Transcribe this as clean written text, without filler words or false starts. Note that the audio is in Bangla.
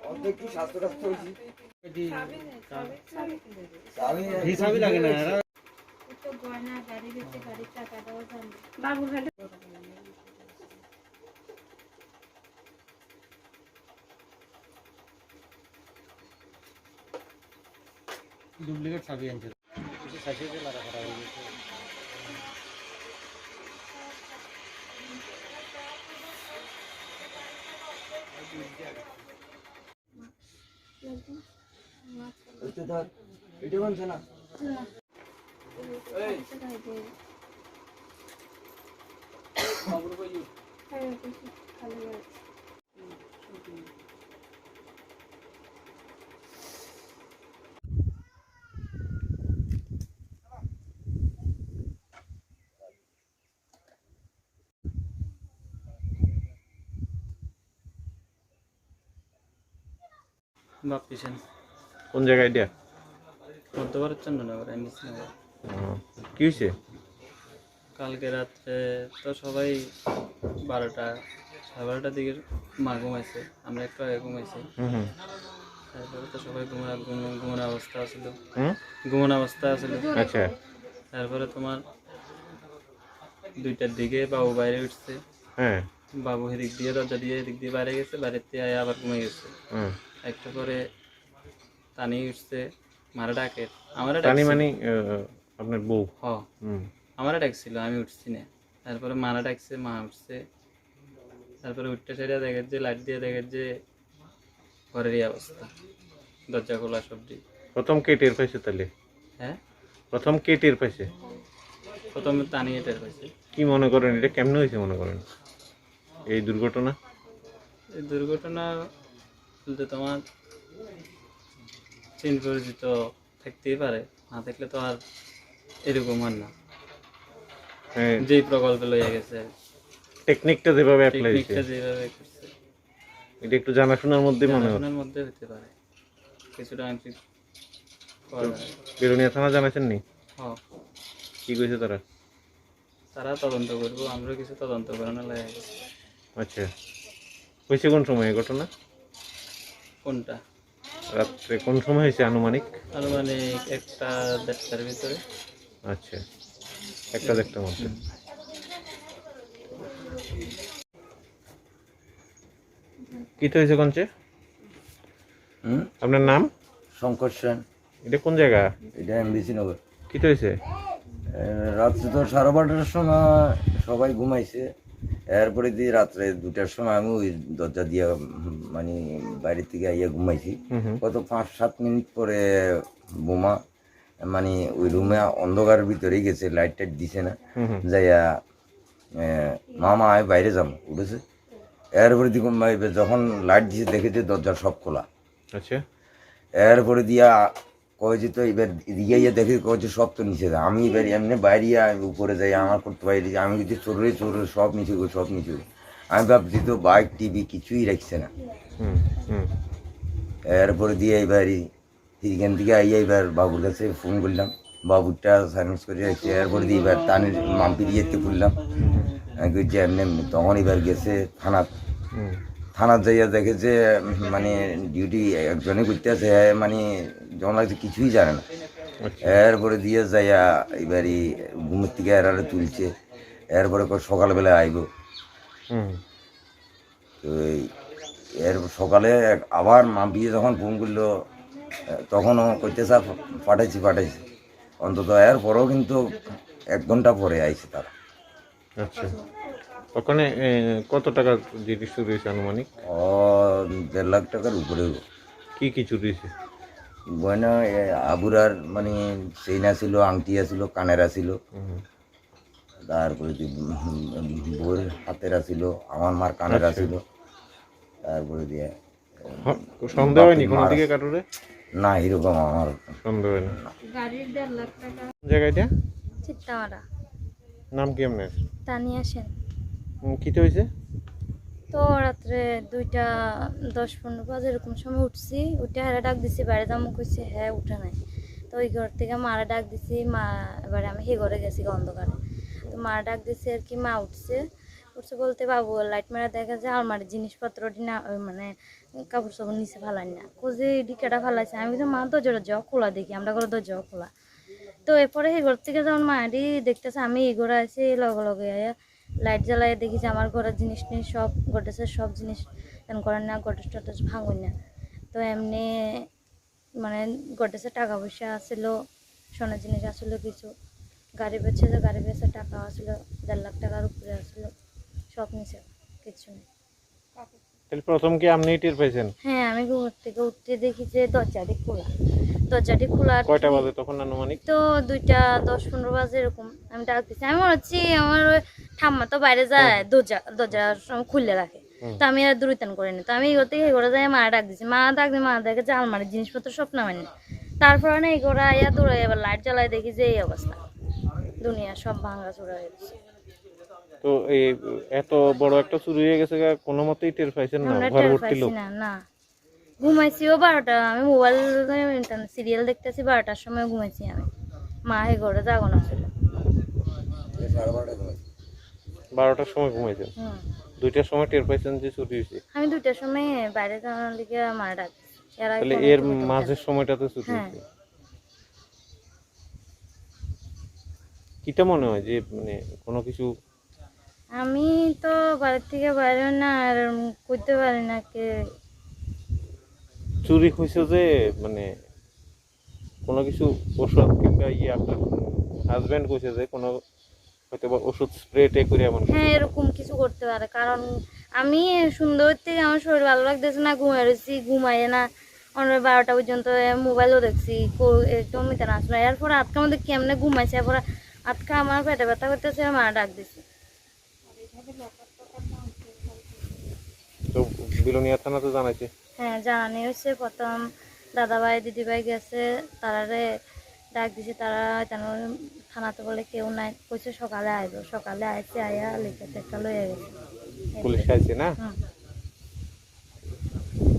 অর্ধেক কি স্বাস্থ্য রাখতে হয়েছি হিসাবই লাগে না ডুপ্লিকেট চাবি আনছে এটা বলছে না বাপিছেন কোন জায়গায় দিয়া মধ্যবার চন্দ্রনগর এমবিসিনগর কি হয়েছে কালকে রাত্রে তো সবাই 12টা 12টার দিকে মা ঘুমাইছে আমরা একটু আগে ঘুমাইছি তারপরে তো সবাই ঘুমানো অবস্থা আছিল আচ্ছা তারপরে তোমার 2টার দিকে বাবু বাইরে উঠছে হ্যাঁ বাবু এদিক দিয়ে দরজা দিয়ে এদিক দিয়ে বাইরে গেছে বাইরের থেকে আবার ঘুমিয়ে গেছে একটু পরে টানি উঠছে মারা ডাকে আমার টানি মানে আপনার বউ আমারা ডাকছিল আমি উঠছি না তারপরে মারা ডাকছে মা উঠছে তারপরে উঠতে সেটা দেখে যে লাইট দিয়ে দেখে যে ঘরেরই অবস্থা দরজা খোলা সবজি প্রথম কে টের পাইছে তাহলে হ্যাঁ প্রথম কে টের পাইছে প্রথমে টানি টের পাইছে কি মনে করেন এটা কেমনে হয়েছে মনে করেন এই দুর্ঘটনা বলতে তোমার চিন পরিচিত থাকতেই পারে না থাকলে তো আর এরকম হয় না যেই প্রকল্পে লইয়া গেছে টেকনিকটা যেভাবে অ্যাপ্লাই করছে এটা একটু জানাশোনার মধ্যে মনে হয় জানাশোনার মধ্যে হতে পারে কিছুটা আংশিক বেলোনিয়া থানা জানাচ্ছেন নি হ্যাঁ কি কইছে তারা তদন্ত করবো আমরা কিছু তদন্ত করানো লাগে গেছে আচ্ছা হয়েছে কোন সময় এই ঘটনা কোনটা রাত্রে কোন সময় হয়েছে আনুমানিক 1টা-1:30টার ভিতরে আচ্ছা 1:30টার মধ্যে কি তো হয়েছে কোনছে আপনার নাম শঙ্কর সেন এটা কোন জায়গা এটা এমবিসি নগর কি তো হয়েছে রাত্রে তো 12:30টার সময় সবাই ঘুমাইছে এরপরে দিয়ে রাত্রে 2টার সময় আমি ওই দরজা দিয়ে মানে বাইরে থেকে আইয়া ঘুমাইছি কত 5-7 মিনিট পরে বোমা মানে ওই রুমে অন্ধকারের ভিতরেই গেছে লাইট টাইট দিছে না যাইয়া মামা আয় বাইরে যাবো উঠেছে এরপরে দেখুন যখন লাইট দিছে দেখেছে দরজা সব খোলা আচ্ছা এরপরে দিয়া কয় যে তো এবার এদিকে ইয়ে দেখে কয় যে সব তো নিচে যায় আমি এবার এমনি বাইরে উপরে যাই আমার করতে পারি আমি যদি চোরে সব নিচে আমি ভাবছি তো বাইক টিভি কিছুই রাখছে না এরপরে দিয়ে এবারই এখান থেকে আইয়া এবার বাবুর কাছে ফোন করলাম বাবুরটা সাইলেন্স করে রাখছে এরপরে দিয়ে এবার টানের মাম্পি দিয়েতে খুললাম আমি যে এমনি এমনি তখন এবার গেছে থানার যাইয়া দেখে যে মানে ডিউটি একজনে করতে আছে মানে যখন লাগছে কিছুই জানে না এরপরে দিয়ে যাইয়া এবারই ঘুমের থেকে এরারে তুলছে এরপরে সকালবেলা আইব তো এর সকালে আবার মাম্পিয়ে যখন ফোন করলো তখনও করতেছে পাঠাইছি অন্তত এরপরেও কিন্তু 1 ঘন্টা পরে আইছে তারা আচ্ছা ওখানে কত টাকা জিনিস চুরি হয়েছে আনুমানিক 1.5 লাখ টাকার উপরে কি চুরি হয়েছে গয়না আবুরার মানে চেইনা ছিল আংটি ছিল কানেরা ছিল তারপরে বউয়ের হাতেরা ছিল আমার মার কানেরা ছিল তারপরে দিয়ে সন্দেহ হয়নি কোনো দিকে কাটুরে না এরকম আমার সন্দেহ হয় না গাড়ির 1.5 লাখ টাকা জায়গাটা চিন্তামারা নাম কি আপনার তানিয়া সেন কি তো হয়েছে তো রাত্রে 2:10-15 বাজে এরকম সময় উঠছি উঠে হারা ডাক দিছি বাইরে যাবো কইছে হ্যাঁ উঠে নাই তো ওই ঘর থেকে মারা ডাক দিছি মা এবারে আমি সেই ঘরে গেছি অন্ধকারে তো মা ডাক দিছে আর কি মা উঠছে করছে বলতে বাবু লাইট মেরা দেখা যায় আলমারির জিনিসপত্র না মানে কাপড় সাপড় নিচে ফালাই না কোজে ডিকাটা ফালাইছে আমি তো মা দরজাটা যাওয়া খোলা দেখি আমরা ঘরে দরজাও খোলা তো এরপরে এই ঘর থেকে যখন মায়েরই দেখতেছে আমি এই ঘরে আছি লগে লগে লাইট জ্বালাই দেখি যে আমার ঘরের জিনিস নিয়ে সব গডেসের সব জিনিস করেন না গডেস টডেস ভাঙুন না তো এমনি মানে গডেসের টাকা পয়সা আসছিল সোনার জিনিস আসলো কিছু গাড়ি বেচে যে গাড়ি বেচে টাকা আসলো 1.5 লাখ টাকার উপরে আসলো সব নিচে কিছু নেই। তাহলে প্রথম কি আপনি টের পাইছেন? হ্যাঁ আমি ঘুম থেকে উঠতে দেখি যে দরজাটি খোলা কয়টা বাজে তখন আনুমানিক? তো 2:10-15 বাজে এরকম আমি ডাক দিচ্ছি আমি মনে হচ্ছি আমার ওই ঠাম্মা তো বাইরে যায় দরজা খুলে রাখে তো আমি আর দূরত্যান করিনি তো আমি এই করতে এই করে যাই মা ডাক দিচ্ছি মা ডাক দিয়ে মা দেখে যে আলমারির জিনিসপত্র সব নামাইনি তারপরে না এই করে আয়া দৌড়ে এবার লাইট জ্বালাই দেখি যে এই অবস্থা দুনিয়া সব ভাঙা চুরা হয়ে গেছে। তো এই এত বড় একটা চুরি হয়ে গেছে কোনো মতেই টের পাইছেন না? আমরা ঘর টের ভর্তি পাইছি লোক? না না ঘুমাইছিও 12টা আমি মোবাইল সিরিয়াল দেখতেছি 12টার সময় ঘুমাইছি আমি মা এই ঘরে জাগন আসলে 12:30 ঘুমাইছি। 12টার সময় ঘুমাইছেন, 2টার সময় টের পাইছেন যে চুরি হয়েছে? আমি 2টার সময় বাইরে যাওয়ার লিগে মা ডাক তাহলে এর মাঝের সময়টাতে চুরি হ্যাঁ। হয়েছে। কিটা মনে হয় যে মানে কোনো কিছু? আমি তো বাড়ির থেকে বাইরে না আর করতে পারি না কে চুরি হয়েছে যে মানে কোনো কিছু ওষুধ কিংবা আপনার হাজবেন্ড কইছে যে কোনো হয়তো বা ওষুধ স্প্রে টে করে এমন? হ্যাঁ এরকম কিছু করতে পারে কারণ আমি সুন্দর থেকে আমার শরীর ভালো লাগতেছে না ঘুমাই রয়েছি ঘুমাই না অন্য 12টা পর্যন্ত মোবাইলও দেখছি একদম মিতে না আসলো এরপর আজকের মধ্যে কেমনে ঘুমাইছে এরপর আজকে আমার পেটে ব্যথা করতেছে মা ডাক দিছি। তো বিলোনিয়া থানাতে জানাইছে? হ্যাঁ জানানি হয়েছে প্রথম দাদাভাই দিদিভাই গেছে তারারে ডাক দিছে তারা থানাতে বলে কেউ নাই কইছে সকালে আইব সকালে আইছে আয়া লিখে টেকা লইয়া গেছে। পুলিশ আইছে না? হুম।